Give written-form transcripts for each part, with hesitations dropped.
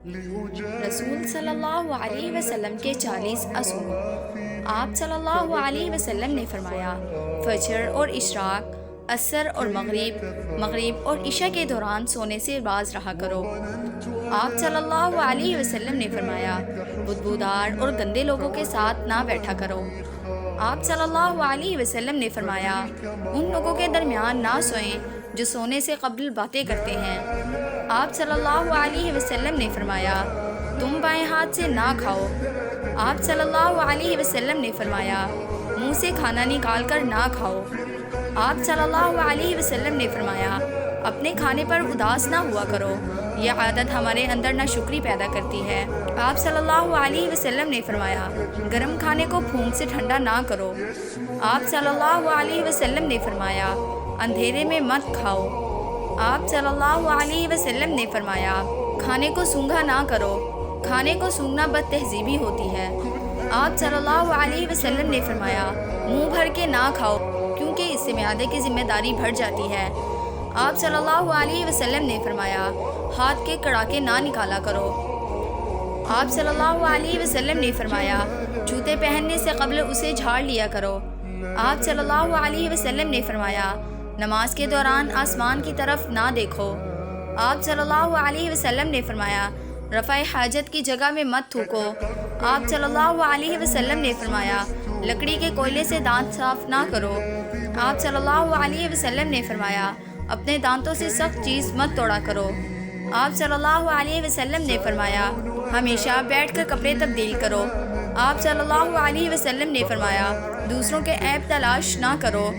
رسول صلی اللہ علیہ وسلم کے 40 اصول۔ آپ صلی اللہ علیہ وسلم نے فرمایا، فجر اور اشراق، عصر اور مغرب اور عشاء کے دوران سونے سے باز رہا کرو۔ آپ صلی اللہ علیہ وسلم نے فرمایا، بدبودار اور گندے لوگوں کے ساتھ نہ بیٹھا کرو۔ آپ صلی اللہ علیہ وسلم نے فرمایا، ان لوگوں کے درمیان نہ سوئیں جو سونے سے قبل باتیں کرتے ہیں۔ آپ صلی اللہ علیہ وسلم نے فرمایا، تم بائیں ہاتھ سے نہ کھاؤ۔ آپ صلی اللہ علیہ وسلم نے فرمایا، منہ سے کھانا نکال کر نہ کھاؤ۔ آپ صلی اللہ علیہ وسلم نے فرمایا، اپنے کھانے پر اداس نہ ہوا کرو، یہ عادت ہمارے اندر ناشکری پیدا کرتی ہے۔ آپ صلی اللہ علیہ وسلم نے فرمایا، گرم کھانے کو پھونک سے ٹھنڈا نہ کرو۔ آپ صلی اللہ علیہ وسلم نے فرمایا، اندھیرے میں مت کھاؤ۔ آپ صلی اللہ علیہ وسلم نے فرمایا، کھانے کو سونگھا نہ کرو، کھانے کو سونگھنا بد تہذیبی ہوتی ہے۔ آپ صلی اللہ علیہ وسلم نے فرمایا، منہ بھر کے نہ کھاؤ کیونکہ اس سے معدے کی ذمہ داری بڑھ جاتی ہے۔ آپ صلی اللہ علیہ وسلم نے فرمایا، ہاتھ کے کڑاکے نہ نکالا کرو۔ آپ صلی اللہ علیہ وسلم نے فرمایا، جوتے پہننے سے قبل اسے جھاڑ لیا کرو۔ آپ صلی اللہ علیہ وسلم نے فرمایا، نماز کے دوران آسمان کی طرف نہ دیکھو۔ آپ صلی اللہ علیہ وسلم نے فرمایا، رفع حاجت کی جگہ میں مت تھوکو۔ آپ صلی اللہ علیہ وسلم نے فرمایا، لکڑی کے کوئلے سے دانت صاف نہ کرو۔ آپ صلی اللہ علیہ وسلم نے فرمایا، اپنے دانتوں سے سخت چیز مت توڑا کرو۔ آپ صلی اللہ علیہ وسلم نے فرمایا، ہمیشہ بیٹھ کر کپڑے تبدیل کرو۔ آپ صلی اللہ علیہ وسلم نے فرمایا، دوسروں کے عیب تلاش نہ کرو۔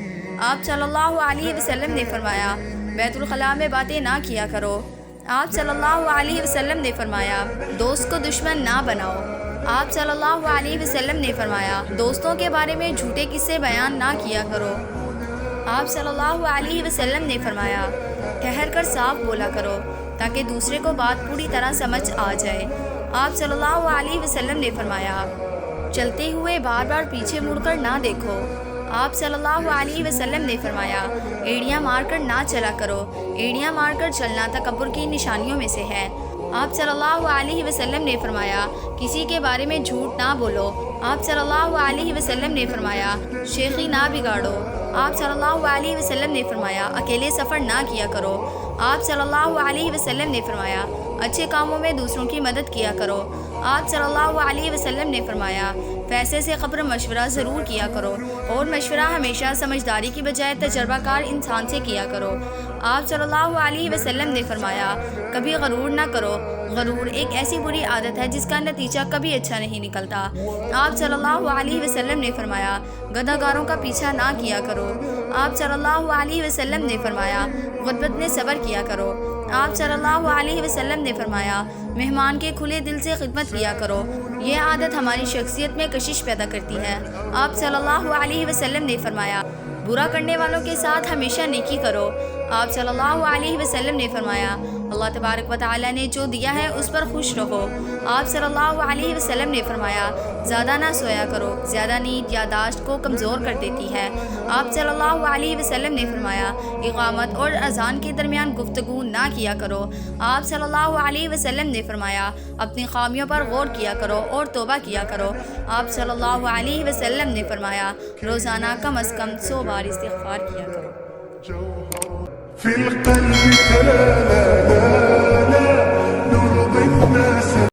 آپ صلی اللہ علیہ وسلم نے فرمایا، بیت الخلاء میں باتیں نہ کیا کرو۔ آپ صلی اللہ علیہ وسلم نے فرمایا، دوست کو دشمن نہ بناؤ۔ آپ صلی اللہ علیہ وسلم نے فرمایا، دوستوں کے بارے میں جھوٹے قصے بیان نہ کیا کرو۔ آپ صلی اللہ علیہ وسلم نے فرمایا، ٹھہر کر صاف بولا کرو تاکہ دوسرے کو بات پوری طرح سمجھ آ جائے۔ آپ صلی اللہ علیہ وسلم نے فرمایا، چلتے ہوئے بار بار پیچھے مڑ کر نہ دیکھو۔ آپ صلی اللہ علیہ وسلم نے فرمایا، ایڑیاں مار کر نہ چلا کرو، ایڑیاں مار کر چلنا تکبر کی نشانیوں میں سے ہے۔ آپ صلی اللہ علیہ وسلم نے فرمایا، کسی کے بارے میں جھوٹ نہ بولو۔ آپ صلی اللہ علیہ وسلم نے فرمایا، شیخی نہ بگاڑو۔ آپ صلی اللہ علیہ وسلم نے فرمایا، اکیلے سفر نہ کیا کرو۔ آپ صلی اللہ علیہ وسلم نے فرمایا، اچھے کاموں میں دوسروں کی مدد کیا کرو۔ آپ صلی اللہ علیہ وسلم نے فرمایا، فیصلے سے قبل مشورہ ضرور کیا کرو اور مشورہ ہمیشہ سمجھداری کی بجائے تجربہ کار انسان سے کیا کرو۔ آپ صلی اللہ علیہ وسلم نے فرمایا، کبھی غرور نہ کرو، غرور ایک ایسی بری عادت ہے جس کا نتیجہ کبھی اچھا نہیں نکلتا۔ آپ صلی اللہ علیہ وسلم نے فرمایا، گداگاروں کا پیچھا نہ کیا کرو۔ آپ صلی اللہ علیہ وسلم نے فرمایا، غربت میں صبر کیا کرو۔ آپ صلی اللہ علیہ وسلم نے فرمایا، مہمان کے کھلے دل سے خدمت کیا کرو، یہ عادت ہماری شخصیت میں کشش پیدا کرتی ہے۔ آپ صلی اللہ علیہ وسلم نے فرمایا، برا کرنے والوں کے ساتھ ہمیشہ نیکی کرو۔ آپ صلی اللہ علیہ وسلم نے فرمایا، اللہ تبارک و تعالیٰ نے جو دیا ہے اس پر خوش رہو۔ آپ صلی اللہ علیہ وسلم نے فرمایا، زیادہ نہ سویا کرو، زیادہ نیند یادداشت کو کمزور کر دیتی ہے۔ آپ صلی اللہ علیہ وسلم نے فرمایا، اقامت اور اذان کے درمیان گفتگو نہ کیا کرو۔ آپ صلی اللہ علیہ وسلم نے فرمایا، اپنی خامیوں پر غور کیا کرو اور توبہ کیا کرو۔ آپ صلی اللہ علیہ وسلم نے فرمایا، روزانہ کم از کم 100 بار استغفار کیا کرو۔ في القلب لا لا لا لا نور ضمنا